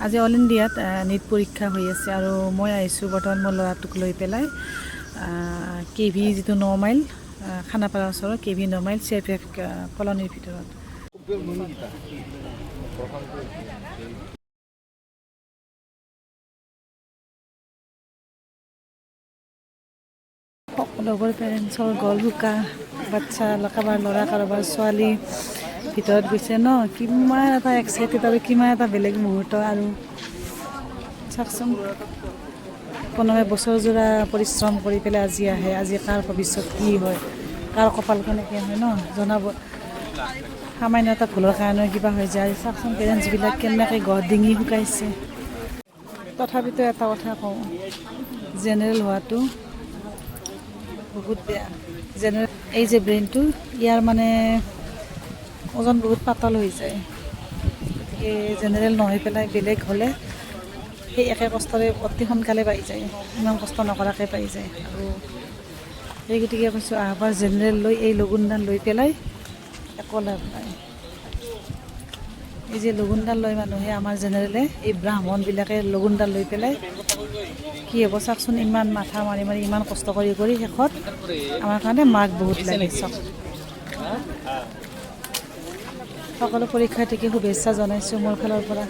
আজি অল ইণ্ডিয়াত নীট পৰীক্ষা হৈ আছে আৰু মই আহিছোঁ বৰ্তমান মোৰ ল'ৰাটোক লৈ পেলাই KV যিটো 9 মাইল খানাপাৰা ওচৰত KV 9 মাইল CFF কলনীৰ ভিতৰত। সকলোবোৰ পেৰেণ্টছৰ গল ভোকা বাচ্চা কাৰোবাৰ ল'ৰা কাৰোবাৰ ছোৱালী ভিতৰত গৈছে ন, কিমান এটা এক্সাইটেড আৰু কিমান এটা বেলেগ মুহূৰ্ত। আৰু চাওকচোন, কোনোবাই বছৰজোৰা পৰিশ্ৰম কৰি পেলাই আজি আহে, আজি কাৰ ভৱিষ্যত কি হয়, কাৰ কপাল কেনেকৈ হয় ন জনাব। সামান্য এটা ভুলৰ কাৰণে কিবা হৈ যায়। চাওকচোন পেৰেণ্টছবিলাক কেনেকৈ গঢ় ডিঙি শুকাইছে। তথাপিতো এটা কথা কওঁ, জেনেৰেল হোৱাটো বহুত বেয়া। জেনেৰেল এই যে ব্ৰেইনটো, ইয়াৰ মানে ওজন বহুত পাতল হৈ যায়। গতিকে জেনেৰেল নহয় পেলাই বেলেগ হ'লে সেই একে কষ্টৰে অতি সোনকালে পাই যায়, ইমান কষ্ট নকৰাকৈ পাই যায়। আৰু সেই গতিকে কৈছোঁ, আহবাৰ জেনেৰেল লৈ এই লগুণডাল লৈ পেলাই একো লাভ নাই। এই যে লগুণডাল লৈ মানুহে আমাৰ জেনেৰেলে, এই ব্ৰাহ্মণবিলাকে লগুণডাল লৈ পেলাই কি হ'ব চাওকচোন। ইমান মাথা মাৰি মাৰি ইমান কষ্ট কৰি কৰি শেষত আমাৰ কাৰণে মাৰ্ক বহুত লাগে। চাওক, সকলো পৰীক্ষাৰ্থীকে শুভেচ্ছা জনাইছোঁ মোৰ ফালৰ পৰা।